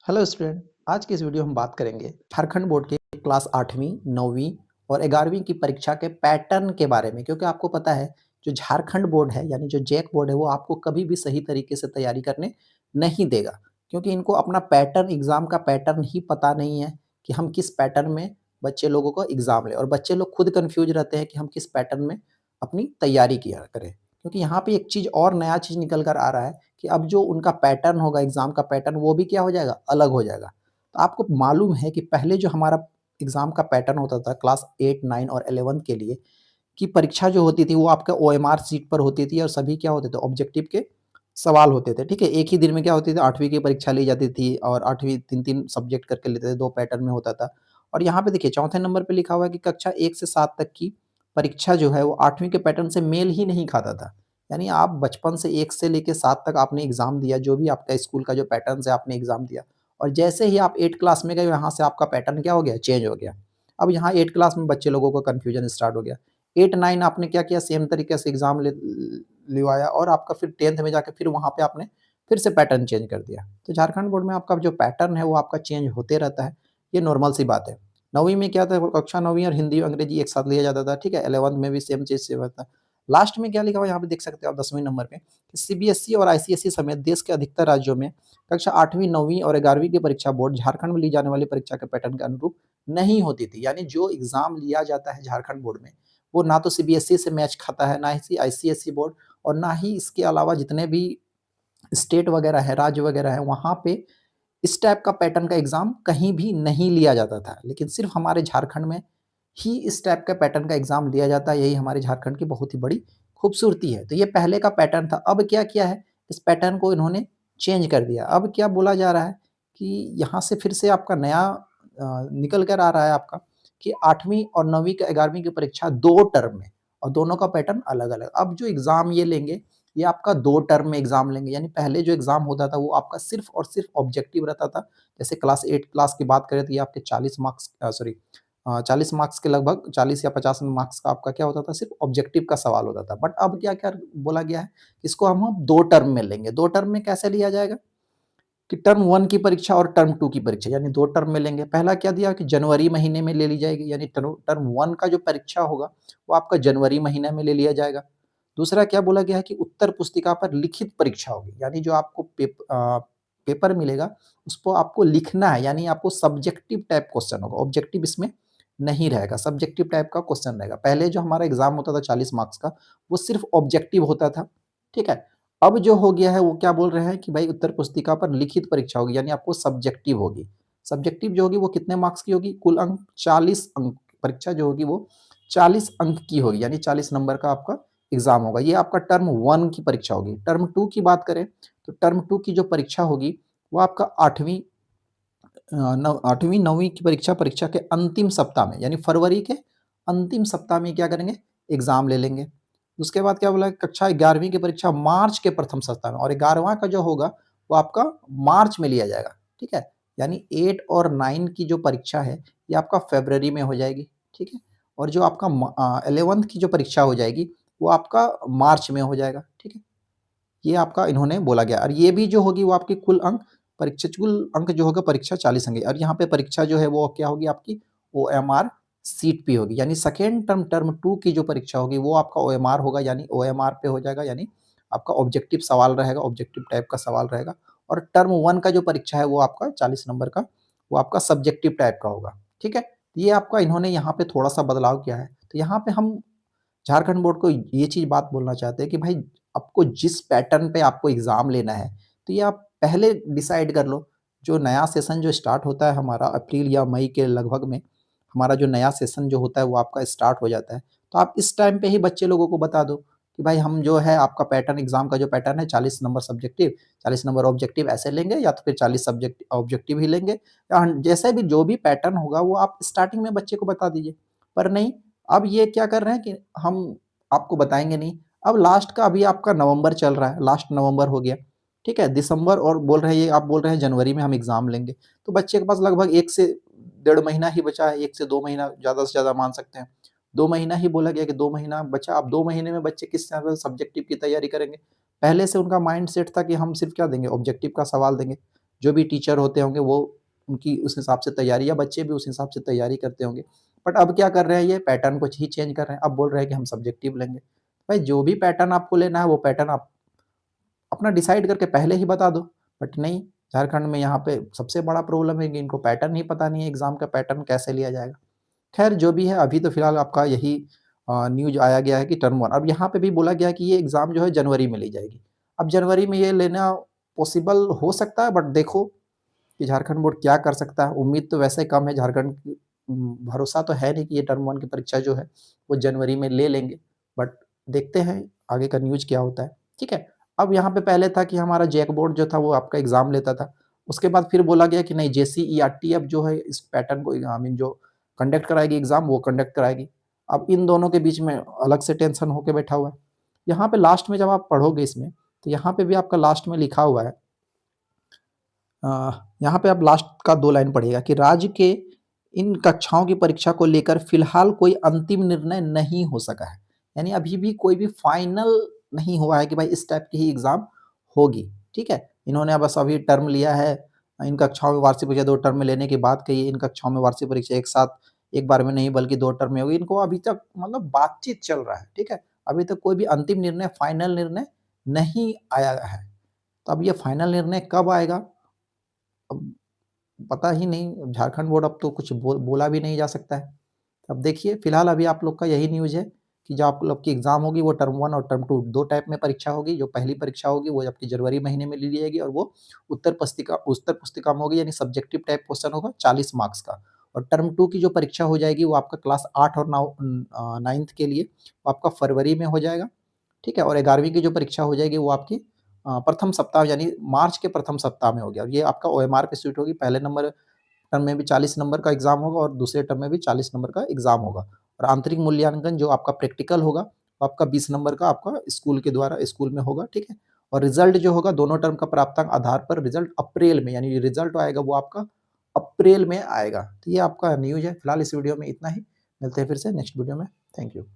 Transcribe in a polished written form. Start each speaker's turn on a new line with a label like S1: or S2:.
S1: Hello student. आज की इस वीडियो हम बात करेंगे झारखंड बोर्ड के क्लास 8वीं 9वीं और 11वीं की परीक्षा के पैटर्न के बारे में, क्योंकि आपको पता है जो झारखंड बोर्ड है यानी जो जैक बोर्ड है वो आपको कभी भी सही तरीके से तैयारी करने नहीं देगा, क्योंकि इनको अपना पैटर्न एग्जाम का पैटर्न ही पता नहीं है कि हम किस पैटर्न में बच्चे लोगों को एग्जाम लें, और बच्चे लोग खुद कंफ्यूज रहते हैं कि हम किस पैटर्न में अपनी तैयारी किया करें। क्योंकि यहाँ पे एक चीज़ और नया चीज़ निकल कर आ रहा है कि अब जो उनका पैटर्न होगा एग्ज़ाम का पैटर्न वो भी क्या हो जाएगा, अलग हो जाएगा। तो आपको मालूम है कि पहले जो हमारा एग्ज़ाम का पैटर्न होता था क्लास 8, 9 और 11th के लिए की परीक्षा जो होती थी वो आपका ओएमआर शीट पर होती थी और सभी क्या होते थे, ऑब्जेक्टिव के सवाल होते थे, ठीक है? एक ही दिन में क्या होती थी, 8वीं की परीक्षा ली जाती थी और 8वीं 3-3 सब्जेक्ट करके लेते थे, 2 पैटर्न में होता था। और यहाँ पे देखिए चौथे नंबर पे लिखा हुआ है कि कक्षा 1 से 7 तक की परीक्षा जो है वो 8वीं के पैटर्न से मेल ही नहीं खाता था। यानी आप बचपन से 1 से लेके 7 तक आपने एग्ज़ाम दिया, जो भी आपका स्कूल का जो पैटर्न है आपने एग्ज़ाम दिया, और जैसे ही आप 8 क्लास में गए यहाँ से आपका पैटर्न क्या हो गया, चेंज हो गया। अब यहाँ 8 क्लास में बच्चे लोगों को कन्फ्यूजन स्टार्ट हो गया। 8-9 आपने क्या किया, सेम तरीके से एग्ज़ाम लिवाया और आपका फिर 10th में जाके फिर वहाँ पे आपने फिर से पैटर्न चेंज कर दिया। तो झारखंड बोर्ड में आपका जो पैटर्न है वो आपका चेंज होते रहता है, ये नॉर्मल सी बात है। 9वीं में क्या था, वो कक्षा 9वीं और हिंदी, अंग्रेजी एक साथ लिया जाता था, ठीक है? 11th में भी सेम चीज़ सेम था। लास्ट में क्या लिखा हुआ है यहाँ पे देख सकते हो आप 10वें नंबर पे कि सीबीएसई और आईसीएसई समेत देश के अधिकतर राज्यों में कक्षा 8वीं, 9वीं और 11वीं की परीक्षा बोर्ड झारखंड में ली जाने वाली परीक्षा के पैटर्न के अनुरूप नहीं होती थी। यानी जो एग्ज़ाम लिया जाता है झारखंड बोर्ड में, वो ना तो सीबीएसई से मैच खाता है, ना ही आईसीएसई बोर्ड, और ना ही इसके अलावा जितने भी स्टेट वगैरह है, राज्य वगैरह है, वहाँ पे इस टाइप का पैटर्न का एग्ज़ाम कहीं भी नहीं लिया जाता था। लेकिन सिर्फ़ हमारे झारखंड में ही इस टाइप का पैटर्न का एग्ज़ाम लिया जाता है, यही हमारे झारखंड की बहुत ही बड़ी खूबसूरती है। तो ये पहले का पैटर्न था, अब क्या किया है, इस पैटर्न को इन्होंने चेंज कर दिया। अब क्या बोला जा रहा है कि यहाँ से फिर से आपका नया निकल कर आ रहा है आपका कि 8वीं और 9वीं का 11वीं की परीक्षा 2 टर्म में, और दोनों का पैटर्न अलग-अलग। अब जो एग्ज़ाम ये लेंगे, ये आपका 2 टर्म में एग्ज़ाम लेंगे, यानी पहले जो एग्ज़ाम होता था वो आपका सिर्फ़ और सिर्फ़ ऑब्जेक्टिव रहता था। जैसे क्लास 8 क्लास की बात करें तो ये आपके 40 मार्क्स के लगभग 40 या 50 मार्क्स का आपका क्या होता था, सिर्फ़ ऑब्जेक्टिव का सवाल होता था। बट अब क्या-क्या बोला गया है, इसको हम अब 2 टर्म में लेंगे। 2 टर्म में कैसे लिया जाएगा कि टर्म 1 की परीक्षा और टर्म 2 की परीक्षा, यानी 2 टर्म में लेंगे। पहला क्या दिया कि जनवरी महीने में ले ली जाएगी, यानी टर्म 1 का जो परीक्षा होगा, वो आपका जनवरी महीने में ले लिया जाएगा। दूसरा क्या बोला गया है कि उत्तर पुस्तिका पर लिखित परीक्षा होगी, यानी जो आपको पेपर मिलेगा, उसको आपको लिखना है, यानी आपको सब्जेक्टिव टाइप क्वेश्चन होगा, ऑब्जेक्टिव इसमें नहीं रहेगा, सब्जेक्टिव टाइप का क्वेश्चन रहेगा। पहले जो हमारा एग्ज़ाम होता था 40 मार्क्स का, वो सिर्फ़ ऑब्जेक्टिव होता था, ठीक है? अब जो हो गया है वो क्या बोल रहे हैं कि भाई उत्तर पुस्तिका पर लिखित परीक्षा होगी, यानी आपको सब्जेक्टिव होगी। सब्जेक्टिव जो होगी वो कितने मार्क्स की होगी? कुल अंक 40 अंक, परीक्षा जो होगी वो 40 अंक की होगी, यानी 40 नंबर का आपका एग्ज़ाम होगा। ये आपका टर्म 1 की परीक्षा होगी। टर्म 2 की बात करें तो टर्म 2 की जो परीक्षा होगी वो आपका 8वीं 9वीं की परीक्षा के अंतिम सप्ताह में, यानी फरवरी के अंतिम सप्ताह में क्या करेंगे, एग्ज़ाम ले लेंगे। उसके बाद क्या बोला है, कक्षा 11वीं की परीक्षा मार्च के प्रथम सप्ताह में, और 11वां का जो होगा वो आपका मार्च में लिया जाएगा, ठीक है? यानी 8 और 9 की जो परीक्षा है ये आपका फ़रवरी में हो जाएगी, ठीक है? और जो आपका 11th की जो परीक्षा हो जाएगी वो आपका मार्च में हो जाएगा, ठीक है? ये आपका इन्होंने बोला गया, और ये भी जो होगी वो आपकी कुल अंक जो होगा परीक्षा 40 होंगे, और यहाँ पे परीक्षा जो है वो क्या होगी आपकी ओएमआर सीट पे होगी, यानी सेकेंड टर्म टर्म 2 की जो परीक्षा होगी वो आपका ओएमआर होगा, यानी ओएमआर पे हो जाएगा, यानी आपका ऑब्जेक्टिव सवाल रहेगा, ऑब्जेक्टिव टाइप का सवाल रहेगा। और टर्म 1 का जो परीक्षा है वो आपका 40 नंबर का, वो आपका सब्जेक्टिव टाइप का होगा, ठीक है? ये आपका इन्होंने यहाँ पे थोड़ा-सा बदलाव किया है। तो यहाँ पे हम झारखंड बोर्ड को ये चीज़ बात बोलना चाहते हैं कि भाई आपको जिस पैटर्न पे आपको एग्ज़ाम लेना है, तो ये आप पहले डिसाइड कर लो। जो नया सेशन जो स्टार्ट होता है हमारा अप्रैल या मई के लगभग में, हमारा जो नया सेशन जो होता है वो आपका स्टार्ट हो जाता है। तो आप इस टाइम पे ही बच्चे लोगों को बता दो कि भाई हम जो है आपका पैटर्न एग्ज़ाम का जो पैटर्न है 40 नंबर सब्जेक्टिव, 40 नंबर ऑब्जेक्टिव ऐसे लेंगे, या तो फिर 40 सब्जेक्ट ऑब्जेक्टिव ही लेंगे, या जैसे भी जो भी पैटर्न होगा वो आप स्टार्टिंग में बच्चे को बता दीजिए। पर नहीं, अब ये क्या कर रहे हैं कि हम आपको बताएँगे नहीं। अब लास्ट का अभी आपका नवंबर चल रहा है, लास्ट नवंबर हो गया, ठीक है? दिसंबर, और बोल रहे हैं ये आप बोल रहे हैं जनवरी में हम एग्ज़ाम लेंगे। तो बच्चे के पास लगभग 1 से डेढ़ महीना ही बचा है, 1 से 2 महीना ज़्यादा से ज़्यादा मान सकते हैं। 2 महीना ही बोला गया कि 2 महीना बचा, अब 2 महीने में बच्चे किस तरह सब्जेक्टिव की तैयारी करेंगे? पहले से उनका माइंडसेट था कि हम सिर्फ़ क्या देंगे, ऑब्जेक्टिव का सवाल देंगे। जो भी टीचर होते होंगे वो उनकी उस हिसाब से तैयारी या बच्चे भी उस हिसाब से तैयारी करते होंगे। बट अब क्या कर रहे हैं ये पैटर्न को ही चेंज कर रहे हैं। अब बोल रहे हैं कि हम सब्जेक्टिव लेंगे। भाई जो भी पैटर्न आपको लेना है वो पैटर्न आप अपना डिसाइड करके पहले ही बता दो। बट नहीं, झारखंड में यहाँ पे सबसे बड़ा प्रॉब्लम है कि इनको पैटर्न ही पता नहीं है, एग्ज़ाम का पैटर्न कैसे लिया जाएगा। खैर जो भी है अभी तो फिलहाल आपका यही न्यूज़ आया गया है कि टर्म 1 अब यहाँ पे भी बोला गया है कि ये एग्ज़ाम जो है जनवरी में ली जाएगी। अब जनवरी में ये लेना पॉसिबल हो सकता है बट देखो कि झारखंड बोर्ड क्या कर सकता है। उम्मीद तो वैसे कम है झारखंड की भरोसा तो है नहीं कि ये टर्म 1 की परीक्षा जो है वो जनवरी में ले लेंगे। बट देखते हैं आगे का न्यूज़ क्या होता है, ठीक है। अब यहाँ पे पहले था कि हमारा जैक बोर्ड जो था वो आपका एग्ज़ाम लेता था। उसके बाद फिर बोला गया कि नहीं जेसीईआरटी अब जो है इस पैटर्न को आई मीन जो कंडक्ट कराएगी एग्ज़ाम वो कंडक्ट कराएगी। अब इन दोनों के बीच में अलग से टेंशन होके बैठा हुआ है। यहाँ पे लास्ट में जब आप पढ़ोगे इसमें, तो यहाँ पे भी आपका लास्ट में लिखा हुआ है यहाँ पे आप लास्ट का 2 लाइन पढ़िएगा कि राज्य के इन कक्षाओं की परीक्षा को लेकर फिलहाल कोई अंतिम निर्णय नहीं हो सका है। यानी अभी भी कोई भी फाइनल नहीं हुआ है कि भाई इस टाइप की ही एग्ज़ाम होगी, ठीक है? इन्होंने बस अभी टर्म लिया है, इन कक्षाओं में वार्षिक परीक्षा 2 टर्म में लेने की बात कही है, इन कक्षाओं में वार्षिक परीक्षा एक साथ एक बार में नहीं बल्कि 2 टर्म में होगी। इनको अभी तक मतलब बातचीत चल रहा है, ठीक है? अभी तक कोई भी अंतिम निर्णय, फाइनल निर्णय नहीं आया है। तो अब ये फाइनल निर्णय कब आएगा? अब पता ही नहीं, झारखंड बोर्ड अब तो कुछ बोला भी नहीं जा सकता है। अब देखिए फिलहाल अभी आप लोग का यही न्यूज़ है कि जो आप लोग की एग्ज़ाम होगी वो टर्म 1 और टर्म 2 2 टाइप में परीक्षा होगी। जो पहली परीक्षा होगी वो आपकी जनवरी महीने में ली जाएगी और वो उत्तर पुस्तिका में होगी यानी सब्जेक्टिव टाइप क्वेश्चन होगा 40 मार्क्स का। और टर्म 2 की जो परीक्षा हो जाएगी वो आपका क्लास 8 और 9th के लिए वो आपका फरवरी में हो जाएगा, ठीक है? और 11वीं की जो परीक्षा हो जाएगी वो आपकी प्रथम सप्ताह यानी मार्च के प्रथम सप्ताह में होगी और ये आपका ओएमआर पे सीट होगी। पहले नंबर टर्म में भी 40 नंबर का एग्ज़ाम होगा और दूसरे टर्म में भी 40 नंबर का एग्ज़ाम होगा। और आंतरिक मूल्यांकन जो आपका प्रैक्टिकल होगा, वो आपका 20 नंबर का आपका स्कूल के द्वारा स्कूल में होगा, ठीक है? और रिज़ल्ट जो होगा दोनों टर्म का प्राप्तांक आधार पर रिज़ल्ट अप्रैल में यानी रिज़ल्ट आएगा वो आपका अप्रैल में आएगा। तो ये आपका न्यूज़ है। फिलहाल इस वीडियो में इतना ही। मिलते हैं फिर से नेक्स्ट वीडियो में। Thank you.